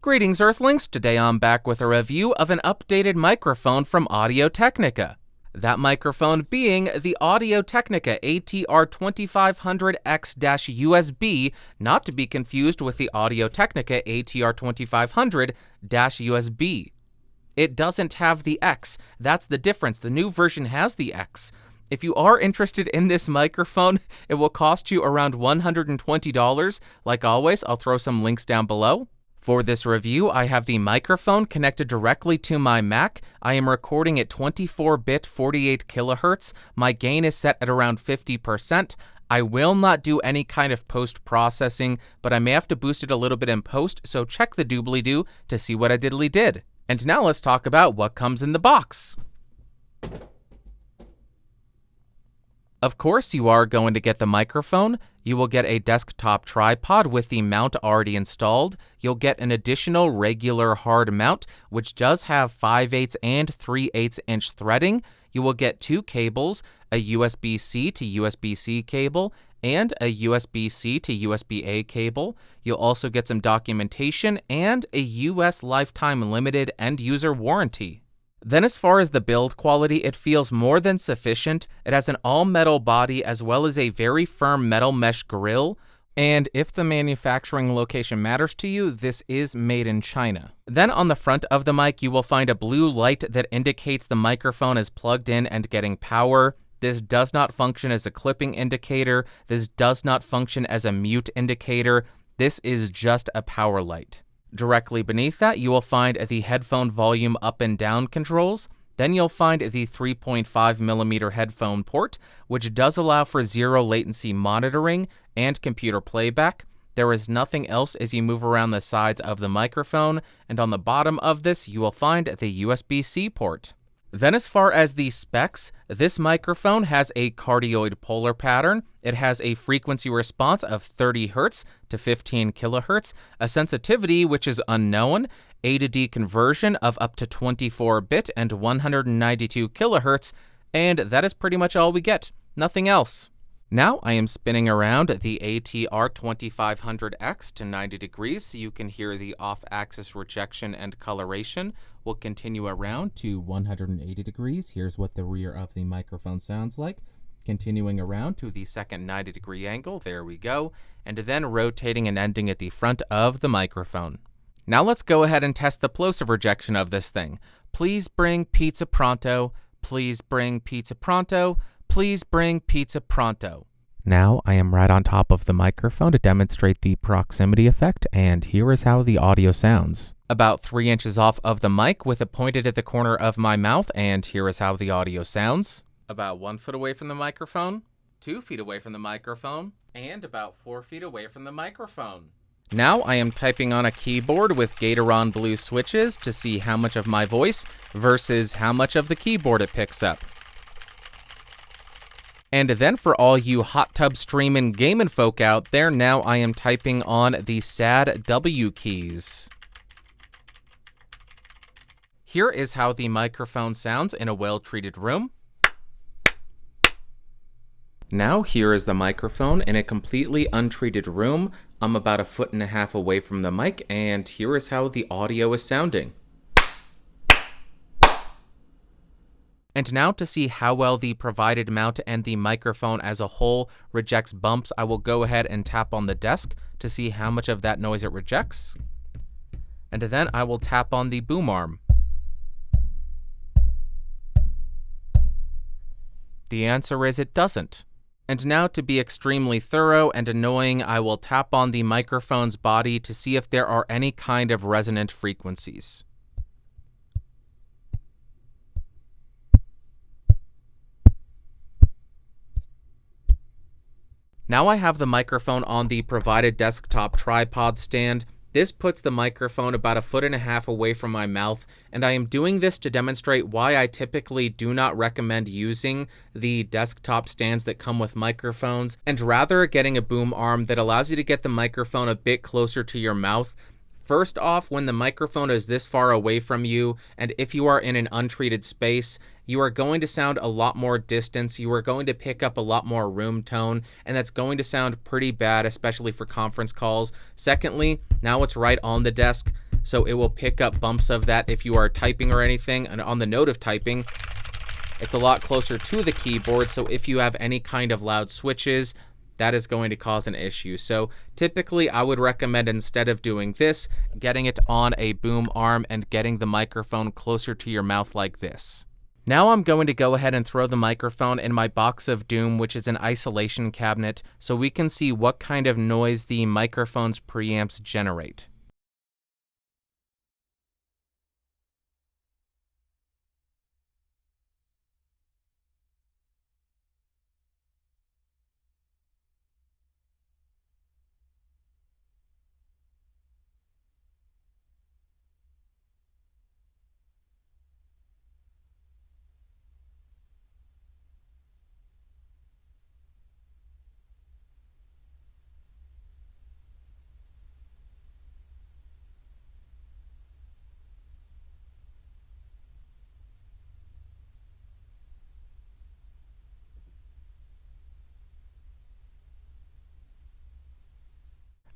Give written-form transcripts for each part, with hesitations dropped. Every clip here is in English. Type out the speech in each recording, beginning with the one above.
Greetings Earthlings, today I'm back with a review of an updated microphone from Audio-Technica. That microphone being the Audio-Technica ATR2500x-USB, not to be confused with the Audio-Technica ATR2500-USB. It doesn't have the X, that's the difference, the new version has the X. If you are interested in this microphone, it will cost you around $120. Like always, I'll throw some links down below. For this review, I have the microphone connected directly to my Mac. I am recording at 24-bit 48 kHz. My gain is set at around 50%. I will not do any kind of post-processing, but I may have to boost it a little bit in post, so check the doobly-doo to see what I diddly did. And now let's talk about what comes in the box. Of course, you are going to get the microphone. You will get a desktop tripod with the mount already installed. You'll get an additional regular hard mount, which does have 5/8 and 3/8 inch threading. You will get two cables, a USB-C to USB-C cable, and a USB-C to USB-A cable. You'll also get some documentation and a US lifetime limited end-user warranty. Then as far as the build quality, it feels more than sufficient. It has an all-metal body as well as a very firm metal mesh grille. And if the manufacturing location matters to you, this is made in China. Then on the front of the mic, you will find a blue light that indicates the microphone is plugged in and getting power. This does not function as a clipping indicator. This does not function as a mute indicator. This is just a power light. Directly beneath that, you will find the headphone volume up and down controls. Then you'll find the 3.5mm headphone port, which does allow for zero latency monitoring and computer playback. There is nothing else as you move around the sides of the microphone, and on the bottom of this, you will find the USB-C port. Then as far as the specs, this microphone has a cardioid polar pattern. It has a frequency response of 30 Hz to 15 kHz, a sensitivity which is unknown, A to D conversion of up to 24-bit and 192 kHz, and that is pretty much all we get. Nothing else. Now I am spinning around the ATR2500X to 90 degrees so you can hear the off-axis rejection and coloration. We'll continue around to 180 degrees. Here's what the rear of the microphone sounds like. Continuing around to the second 90-degree angle, there we go, and then rotating and ending at the front of the microphone. Now let's go ahead and test the plosive rejection of this thing. Please bring pizza pronto. Please bring pizza pronto. Please bring pizza pronto. Now I am right on top of the microphone to demonstrate the proximity effect, and here is how the audio sounds. About 3 inches off of the mic with it pointed at the corner of my mouth, and here is how the audio sounds. About 1 foot away from the microphone, 2 feet away from the microphone, and about 4 feet away from the microphone. Now I am typing on a keyboard with Gato blue switches to see how much of my voice versus how much of the keyboard it picks up. And then for all you hot tub streamin' gamin' folk out there, now I am typing on the sad W keys. Here is how the microphone sounds in a well-treated room. Now here is the microphone in a completely untreated room. I'm about 1.5 feet away from the mic, and here is how the audio is sounding. And now to see how well the provided mount and the microphone as a whole rejects bumps, I will go ahead and tap on the desk to see how much of that noise it rejects. And then I will tap on the boom arm. The answer is it doesn't. And now to be extremely thorough and annoying, I will tap on the microphone's body to see if there are any kind of resonant frequencies. Now I have the microphone on the provided desktop tripod stand. This puts the microphone about 1.5 feet away from my mouth, and I am doing this to demonstrate why I typically do not recommend using the desktop stands that come with microphones, and rather getting a boom arm that allows you to get the microphone a bit closer to your mouth. First off, when the microphone is this far away from you, and if you are in an untreated space, you are going to sound a lot more distance, you are going to pick up a lot more room tone, and that's going to sound pretty bad, especially for conference calls. Secondly, now it's right on the desk. so it will pick up bumps of that if you are typing or anything. And on the note of typing, it's a lot closer to the keyboard, so if you have any kind of loud switches, that is going to cause an issue. So typically I would recommend, instead of doing this, getting it on a boom arm and getting the microphone closer to your mouth like this. Now I'm going to go ahead and throw the microphone in my box of doom, which is an isolation cabinet, so we can see what kind of noise the microphone's preamps generate.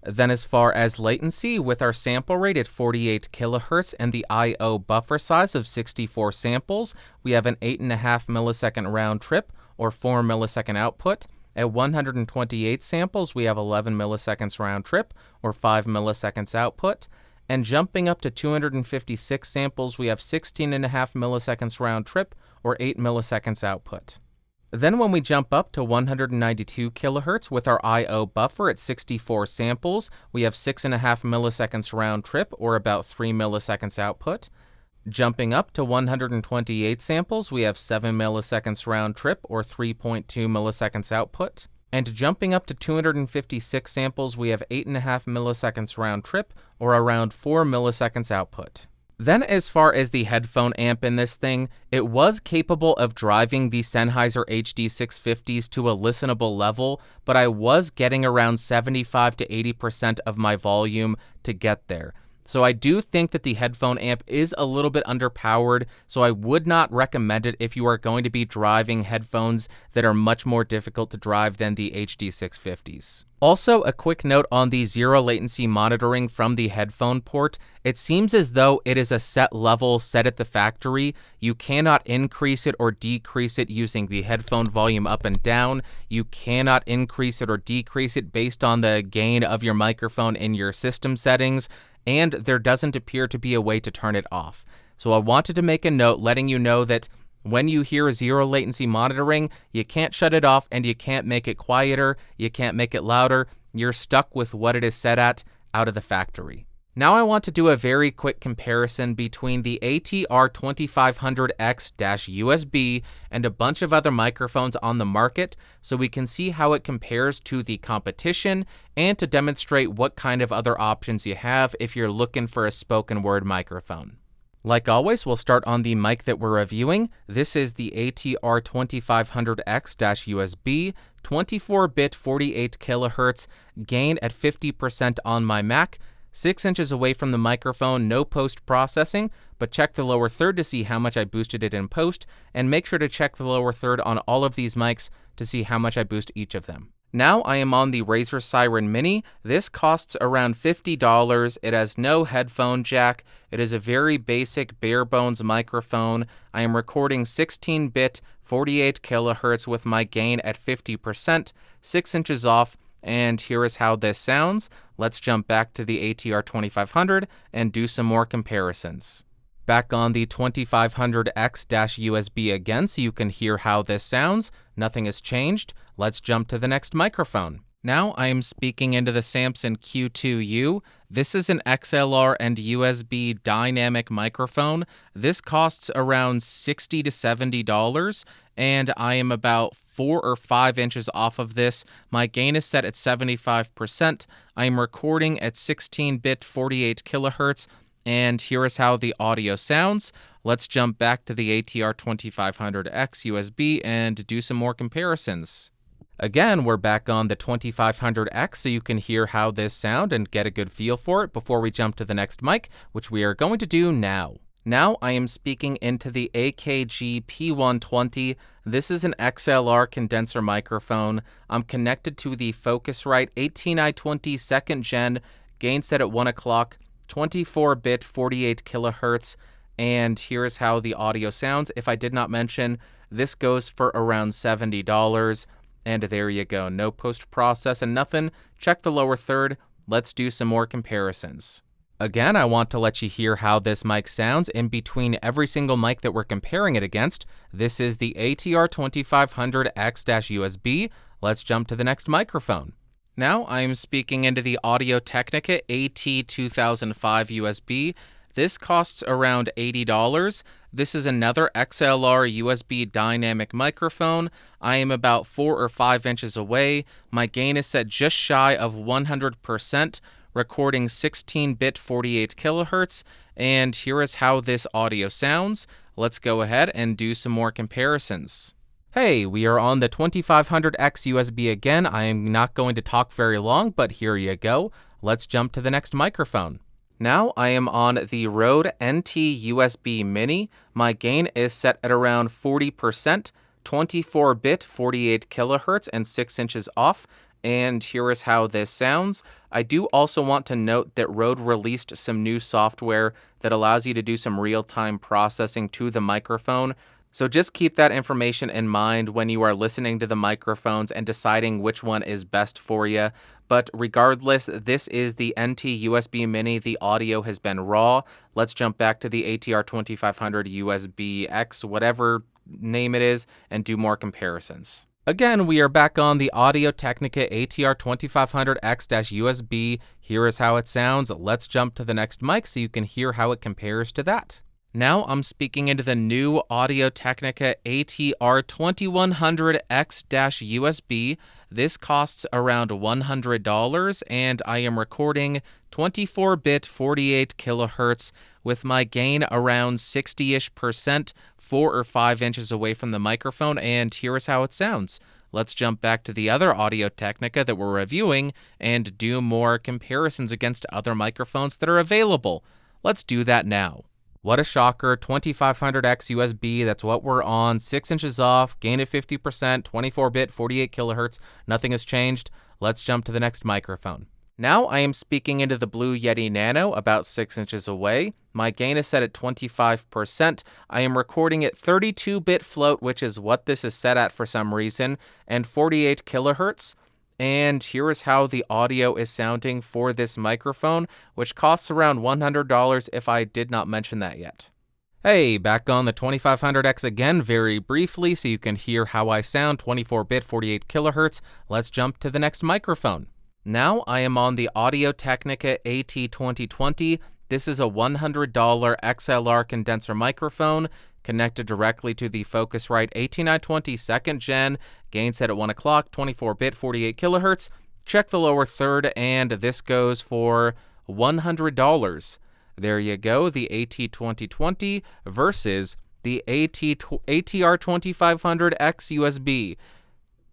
Then as far as latency, with our sample rate at 48 kHz and the I/O buffer size of 64 samples, we have an 8.5 millisecond round trip or 4 millisecond output. At 128 samples, we have 11 milliseconds round trip or 5 milliseconds output. And jumping up to 256 samples, we have 16.5 milliseconds round trip or 8 milliseconds output. Then when we jump up to 192 kHz with our I/O buffer at 64 samples, we have 6.5 milliseconds round trip or about 3 milliseconds output. Jumping up to 128 samples, we have 7 milliseconds round trip or 3.2 milliseconds output. And jumping up to 256 samples, we have 8.5 milliseconds round trip or around 4 milliseconds output. Then as far as the headphone amp in this thing, it was capable of driving the Sennheiser HD650s to a listenable level, but I was getting around 75 to 80% of my volume to get there. So I do think that the headphone amp is a little bit underpowered, so I would not recommend it if you are going to be driving headphones that are much more difficult to drive than the HD650s. Also, a quick note on the zero latency monitoring from the headphone port. It seems as though it is a set level set at the factory. You cannot increase it or decrease it using the headphone volume up and down. You cannot increase it or decrease it based on the gain of your microphone in your system settings, and there doesn't appear to be a way to turn it off. So I wanted to make a note letting you know that when you hear zero latency monitoring, you can't shut it off and you can't make it quieter, you can't make it louder. You're stuck with what it is set at out of the factory. Now I want to do a very quick comparison between the ATR2500X-USB and a bunch of other microphones on the market so we can see how it compares to the competition and to demonstrate what kind of other options you have if you're looking for a spoken word microphone. Like always, we'll start on the mic that we're reviewing. This is the ATR2500X-USB, 24-bit 48 kHz, gain at 50% on my Mac, 6 inches away from the microphone, no post-processing, but check the lower third to see how much I boosted it in post, and make sure to check the lower third on all of these mics to see how much I boost each of them. Now I am on the Razer Seiren Mini. This costs around $50. It has no headphone jack. It is a very basic bare bones microphone. I am recording 16-bit 48 kHz with my gain at 50%, 6 inches off, and here is how this sounds. Let's jump back to the ATR2500 and do some more comparisons. Back on the 2500X-USB again so you can hear how this sounds. Nothing has changed. Let's jump to the next microphone. Now I am speaking into the Samson Q2u. This is an XLR and USB dynamic microphone. This costs around $60 to $70, and I am about 4 or 5 inches off of this. My gain is set at 75%. I am recording at 16-bit 48 kHz, and here is how the audio sounds. Let's jump back to the ATR2500X USB and do some more comparisons. Again, we're back on the 2500X so you can hear how this sounds and get a good feel for it before we jump to the next mic, which we are going to do now. Now I am speaking into the AKG P120. This is an XLR condenser microphone. I'm connected to the Focusrite 18i20 2nd gen, gain set at 1 o'clock, 24-bit 48 kilohertz, and here's how the audio sounds. If I did not mention, this goes for around $70, and there you go. No post-process and nothing. Check the lower third. Let's do some more comparisons. Again, I want to let you hear how this mic sounds in between every single mic that we're comparing it against. This is the ATR2500X-USB. Let's jump to the next microphone. Now I'm speaking into the Audio Technica AT2005 USB. This costs around $80. This is another XLR USB dynamic microphone. I am about 4 or 5 inches away. My gain is set just shy of 100%, recording 16-bit 48 kilohertz, and here is how this audio sounds. Let's go ahead and do some more comparisons. Hey, we are on the 2500X USB again. I am not going to talk very long, but here you go. Let's jump to the next microphone. Now I am on the Rode NT USB Mini. My gain is set at around 40%, 24-bit 48 kilohertz and 6 inches off. And here is how this sounds. I do also want to note that Rode released some new software that allows you to do some real-time processing to the microphone. So just keep that information in mind when you are listening to the microphones and deciding which one is best for you. But regardless, this is the NT USB Mini. The audio has been raw. Let's jump back to the ATR2500 USB X, whatever name it is, and do more comparisons. Again, we are back on the Audio Technica ATR2500X-USB. Here is how it sounds. Let's jump to the next mic so you can hear how it compares to that. Now I'm speaking into the new Audio Technica ATR2100X-USB. This costs around $100, and I am recording 24-bit 48 kilohertz with my gain around 60-ish%, 4 or 5 inches away from the microphone, and here is how it sounds. Let's jump back to the other Audio Technica that we're reviewing and do more comparisons against other microphones that are available. Let's do that now. What a shocker, 2500X USB, that's what we're on, 6 inches off, gain at 50%, 24-bit, 48 kilohertz, nothing has changed. Let's jump to the next microphone. Now I am speaking into the blue Yeti Nano, about 6 inches away. My gain is set at 25%. I am recording at 32-bit float, which is what this is set at for some reason, and 48 kilohertz. And here is how the audio is sounding for this microphone, which costs around $100 if I did not mention that yet. Hey, back on the 2500X again very briefly so you can hear how I sound, 24-bit, 48 kilohertz. Let's jump to the next microphone. Now I am on the Audio Technica AT2020. This is a $100 XLR condenser microphone connected directly to the Focusrite AT920 2nd Gen, gain set at 1 o'clock, 24-bit, 48 kilohertz. Check the lower third, and this goes for $100. There you go, the AT2020 versus the ATR2500X-USB.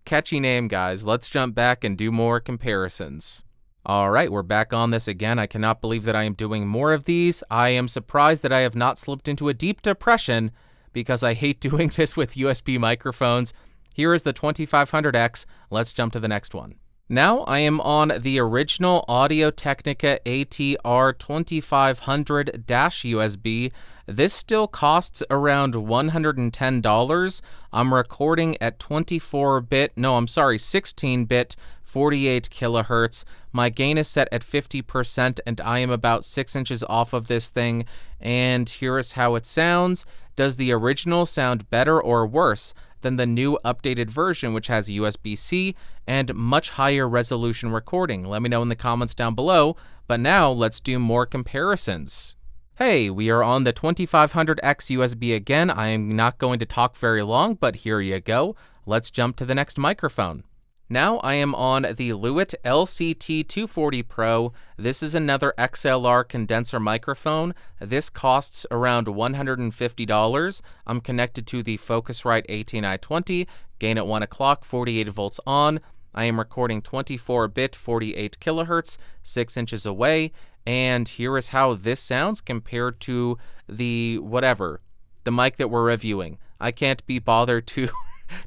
Catchy name, guys. Let's jump back and do more comparisons. All right, we're back on this again. I cannot believe that I am doing more of these. I am surprised that I have not slipped into a deep depression because I hate doing this with USB microphones. Here is the 2500X. Let's jump to the next one. Now I am on the original Audio Technica ATR2500-USB. This still costs around $110. I'm recording at 16-bit 48 kilohertz. My gain is set at 50%, and I am about 6 inches off of this thing. And here is how it sounds. Does the original sound better or worse than the new updated version, which has USB-C and much higher resolution recording? Let me know in the comments down below. But now let's do more comparisons. Hey, we are on the 2500X USB again. I am not going to talk very long, but here you go. Let's jump to the next microphone. Now I am on the Lewitt LCT240 Pro. This is another XLR condenser microphone. This costs around $150. I'm connected to the Focusrite AT920, gain at 1 o'clock, 48 volts on. I am recording 24-bit, 48 kilohertz, 6 inches away. And here is how this sounds compared to the mic that we're reviewing. I can't be bothered to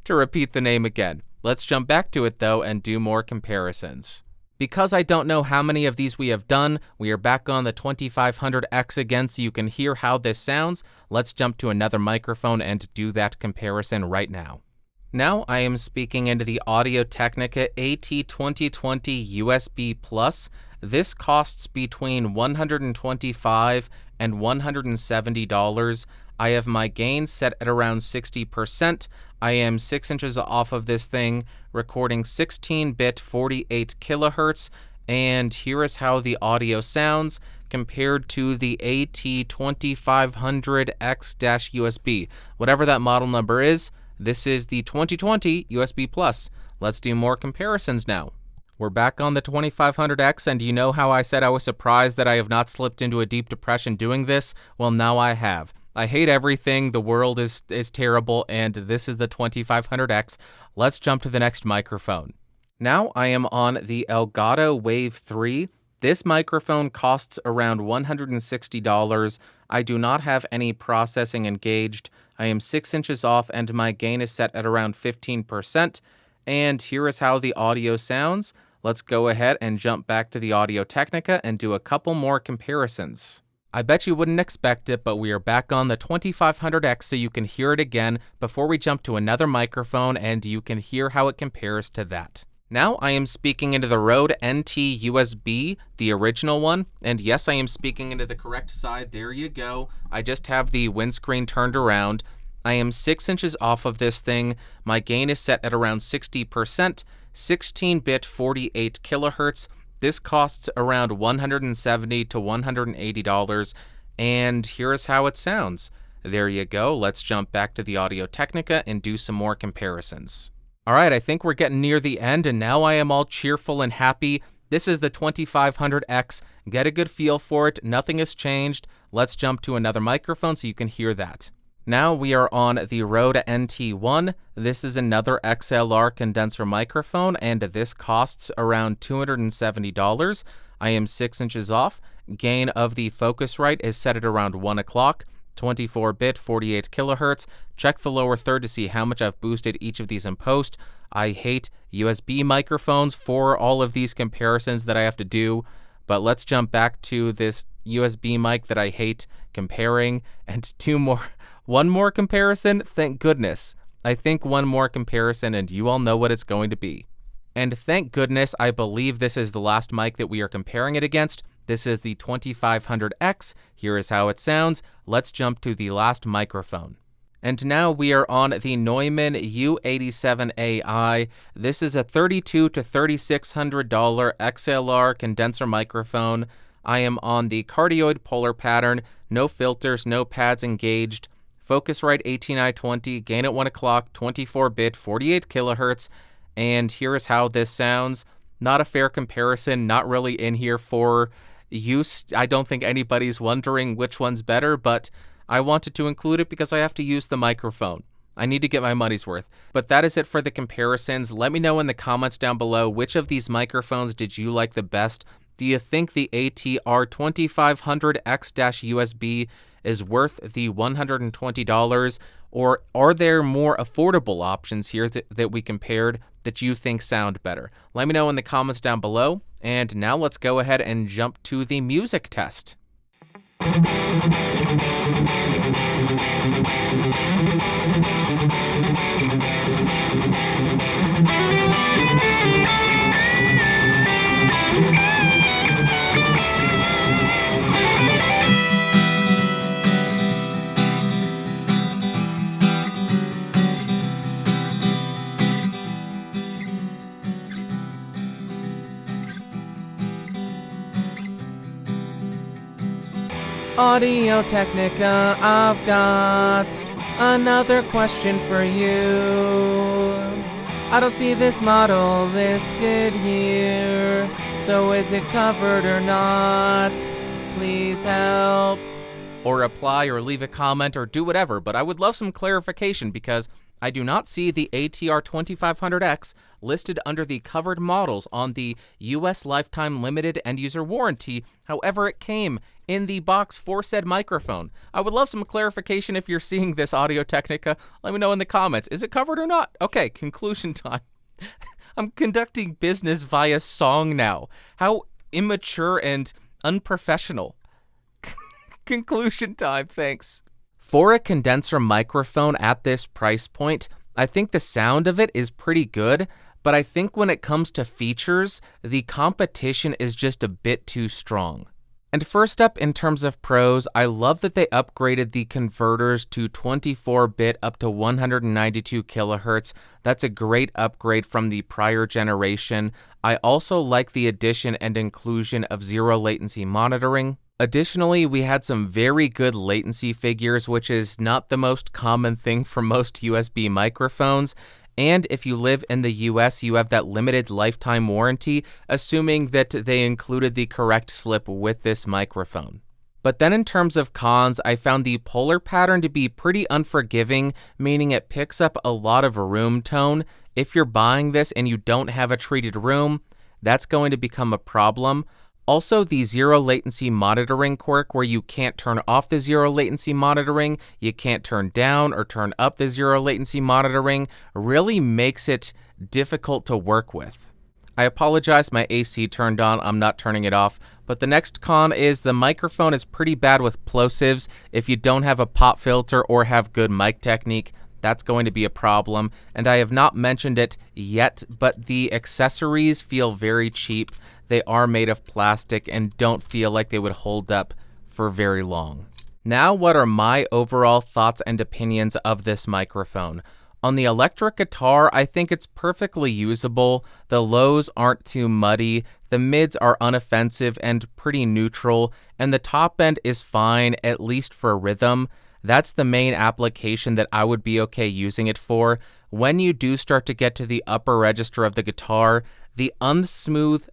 repeat the name again. Let's jump back to it though and do more comparisons. Because I don't know how many of these we have done, we are back on the 2500X again so you can hear how this sounds. Let's jump to another microphone and do that comparison right now. Now I am speaking into the Audio-Technica AT2020 USB Plus. This costs between $125 and $170. I have my gain set at around 60%. I am 6 inches off of this thing, recording 16-bit 48 kilohertz, and here is how the audio sounds compared to the AT2500X-USB. Whatever that model number is, this is the 2020 USB Plus. Let's do more comparisons now. We're back on the 2500X, and you know how I said I was surprised that I have not slipped into a deep depression doing this? Well, now I have. I hate everything, the world is terrible, and this is the 2500X. Let's jump to the next microphone. Now I am on the Elgato Wave 3. This microphone costs around $160. I do not have any processing engaged. I am 6 inches off, and my gain is set at around 15%. And here is how the audio sounds. Let's go ahead and jump back to the Audio-Technica and do a couple more comparisons. I bet you wouldn't expect it, but we are back on the 2500X so you can hear it again before we jump to another microphone and you can hear how it compares to that. Now I am speaking into the Rode NT USB, the original one, and yes, I am speaking into the correct side. There you go. I just have the windscreen turned around. I am 6 inches off of this thing. My gain is set at around 60%, 16-bit 48 kilohertz. This costs around $170 to $180, and here's how it sounds. There you go. Let's jump back to the Audio-Technica and do some more comparisons. All right, I think we're getting near the end, and now I am all cheerful and happy. This is the 2500X. Get a good feel for it. Nothing has changed. Let's jump to another microphone so you can hear that. Now we are on the Rode NT1. This is another XLR condenser microphone, and this costs around $270. I am 6 inches off. Gain of the Focusrite is set at around 1 o'clock. 24-bit, 48 kilohertz. Check the lower third to see how much I've boosted each of these in post. I hate USB microphones for all of these comparisons that I have to do, but let's jump back to this USB mic that I hate comparing and one more comparison. Thank goodness. I think one more comparison and you all know what it's going to be. And thank goodness, I believe this is the last mic that we are comparing it against. This is the 2500X. Here is how it sounds. Let's jump to the last microphone. And now we are on the Neumann U87 Ai. This is a $3,200 to $3,600 XLR condenser microphone. I am on the cardioid polar pattern, no filters, no pads engaged. Focusrite 18i20, gain at 1 o'clock, 24-bit, 48 kilohertz. And here is how this sounds. Not a fair comparison, not really in here for use. I don't think anybody's wondering which one's better, but I wanted to include it because I have to use the microphone. I need to get my money's worth. But that is it for the comparisons. Let me know in the comments down below which of these microphones did you like the best. Do you think the ATR2500X-USB is worth the $120, or are there more affordable options here that we compared that you think sound better? Let me know in the comments down below. And now let's go ahead and jump to the music test. Audio-Technica, I've got another question for you. I don't see this model listed here, so is it covered or not? Please help. Or reply or leave a comment or do whatever, but I would love some clarification because I do not see the ATR2500X listed under the covered models on the US Lifetime Limited End User Warranty. However, it came in the box for said microphone. I would love some clarification if you're seeing this, Audio-Technica. Let me know in the comments. Is it covered or not? Okay, conclusion time. I'm conducting business via song now. How immature and unprofessional. Conclusion time, thanks. For a condenser microphone at this price point, I think the sound of it is pretty good, but I think when it comes to features, the competition is just a bit too strong. And first up, in terms of pros, I love that they upgraded the converters to 24-bit up to 192 kilohertz. That's a great upgrade from the prior generation. I also like the addition and inclusion of zero latency monitoring. Additionally, we had some very good latency figures, which is not the most common thing for most USB microphones. And if you live in the US, you have that limited lifetime warranty, assuming that they included the correct slip with this microphone. But then in terms of cons, I found the polar pattern to be pretty unforgiving, meaning it picks up a lot of room tone. If you're buying this and you don't have a treated room, that's going to become a problem. Also, the zero latency monitoring quirk, where you can't turn off the zero latency monitoring, you can't turn down or turn up the zero latency monitoring, really makes it difficult to work with. I apologize, my AC turned on, I'm not turning it off. But the next con is the microphone is pretty bad with plosives. If you don't have a pop filter or have good mic technique, that's going to be a problem. And I have not mentioned it yet, but the accessories feel very cheap. They are made of plastic and don't feel like they would hold up for very long. Now, what are my overall thoughts and opinions of this microphone? On the electric guitar, I think it's perfectly usable. The lows aren't too muddy, the mids are unoffensive and pretty neutral, and the top end is fine, at least for rhythm. That's the main application that I would be okay using it for. When you do start to get to the upper register of the guitar, the unsmooth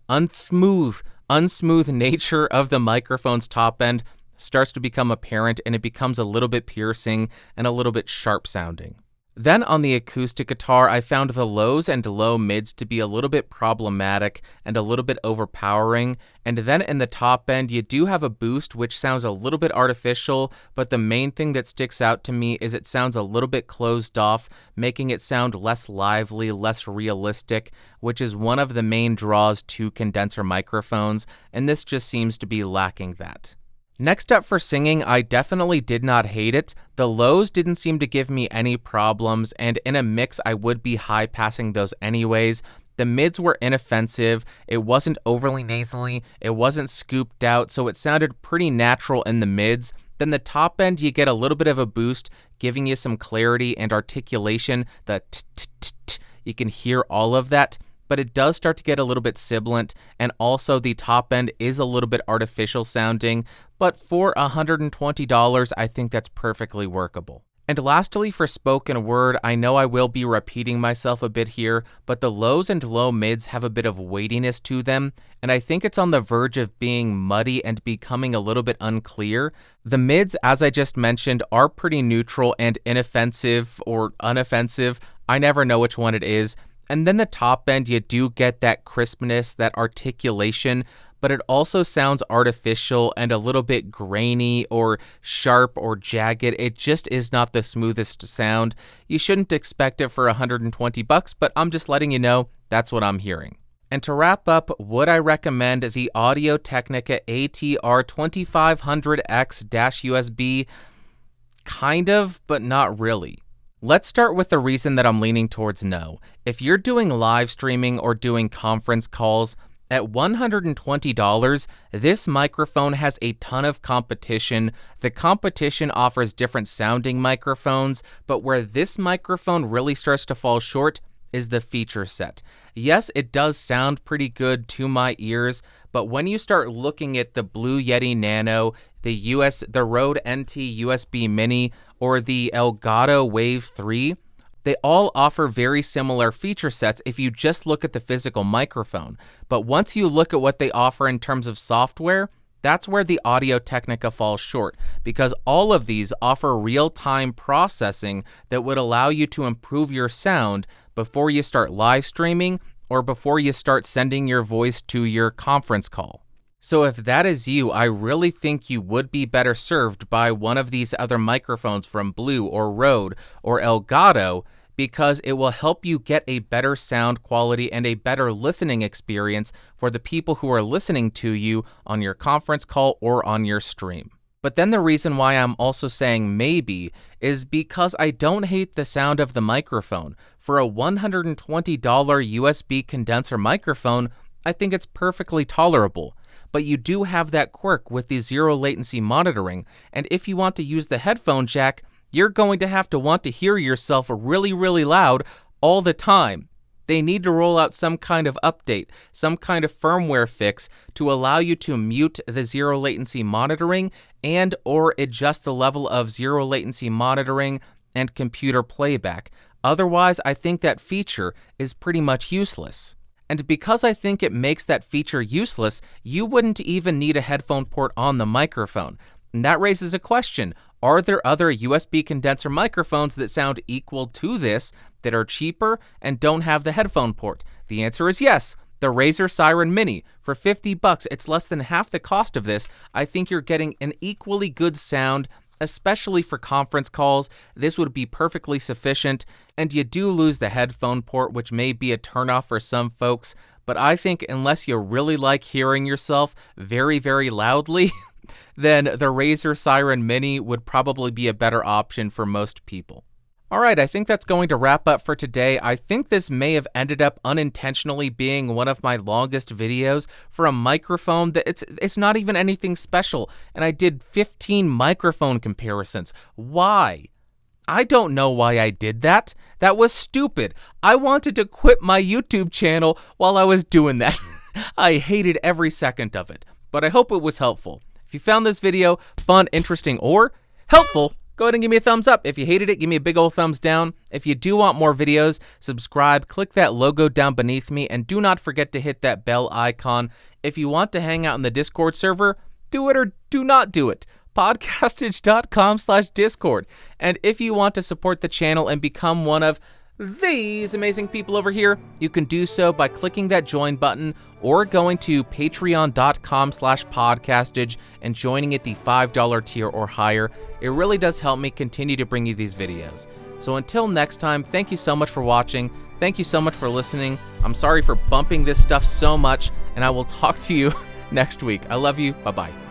nature of the microphone's top end starts to become apparent, and it becomes a little bit piercing and a little bit sharp sounding. Then on the acoustic guitar, I found the lows and low mids to be a little bit problematic and a little bit overpowering. And then in the top end, you do have a boost, which sounds a little bit artificial, but the main thing that sticks out to me is it sounds a little bit closed off, making it sound less lively, less realistic, which is one of the main draws to condenser microphones, and this just seems to be lacking that. Next up for singing, I definitely did not hate it. The lows didn't seem to give me any problems, and in a mix, I would be high passing those anyways. The mids were inoffensive, it wasn't overly nasally, it wasn't scooped out, so it sounded pretty natural in the mids. Then the top end, you get a little bit of a boost, giving you some clarity and articulation. The t-t-t-t, you can hear all of that. But it does start to get a little bit sibilant, and also the top end is a little bit artificial sounding, but for $120, I think that's perfectly workable. And lastly, for spoken word, I know I will be repeating myself a bit here, but the lows and low mids have a bit of weightiness to them, and I think it's on the verge of being muddy and becoming a little bit unclear. The mids, as I just mentioned, are pretty neutral and inoffensive or unoffensive. I never know which one it is. And then the top end, you do get that crispness, that articulation, but it also sounds artificial and a little bit grainy or sharp or jagged. It just is not the smoothest sound. You shouldn't expect it for $120, but I'm just letting you know that's what I'm hearing. And to wrap up, would I recommend the Audio-Technica ATR2500x-USB? Kind of, but not really. Let's start with the reason that I'm leaning towards no. If you're doing live streaming or doing conference calls, at $120, this microphone has a ton of competition. The competition offers different sounding microphones, but where this microphone really starts to fall short is the feature set. Yes, it does sound pretty good to my ears, but when you start looking at the Blue Yeti Nano, the Rode NT USB Mini, or the Elgato Wave 3, they all offer very similar feature sets if you just look at the physical microphone. But once you look at what they offer in terms of software, that's where the Audio-Technica falls short, because all of these offer real-time processing that would allow you to improve your sound before you start live streaming or before you start sending your voice to your conference call. So if that is you, I really think you would be better served by one of these other microphones from Blue or Rode or Elgato, because it will help you get a better sound quality and a better listening experience for the people who are listening to you on your conference call or on your stream. But then the reason why I'm also saying maybe is because I don't hate the sound of the microphone. For a $120 USB condenser microphone, I think it's perfectly tolerable. But you do have that quirk with the zero latency monitoring, and if you want to use the headphone jack, you're going to have to want to hear yourself really, really loud all the time. They need to roll out some kind of update, some kind of firmware fix to allow you to mute the zero latency monitoring and or adjust the level of zero latency monitoring and computer playback. Otherwise, I think that feature is pretty much useless. And because I think it makes that feature useless, you wouldn't even need a headphone port on the microphone. And that raises a question. Are there other USB condenser microphones that sound equal to this that are cheaper and don't have the headphone port? The answer is yes. The Razer Seiren Mini. For $50, it's less than half the cost of this. I think you're getting an equally good sound, especially for conference calls. This would be perfectly sufficient, and you do lose the headphone port, which may be a turnoff for some folks, but I think unless you really like hearing yourself very, very loudly, then the Razer Seiren Mini would probably be a better option for most people. Alright, I think that's going to wrap up for today. I think this may have ended up unintentionally being one of my longest videos for a microphone that it's not even anything special, and I did 15 microphone comparisons. Why? I don't know why I did that. That was stupid. I wanted to quit my YouTube channel while I was doing that. I hated every second of it, but I hope it was helpful. If you found this video fun, interesting, or helpful, go ahead and give me a thumbs up. If you hated it, give me a big old thumbs down. If you do want more videos, subscribe, click that logo down beneath me, and do not forget to hit that bell icon. If you want to hang out in the Discord server, do it or do not do it. Podcastage.com/Discord. And if you want to support the channel and become one of these amazing people over here, you can do so by clicking that join button or going to patreon.com/podcastage and joining at the $5 tier or higher. It really does help me continue to bring you these videos. So until next time, thank you so much for watching. Thank you so much for listening. I'm sorry for bumping this stuff so much, and I will talk to you next week. I love you. Bye-bye.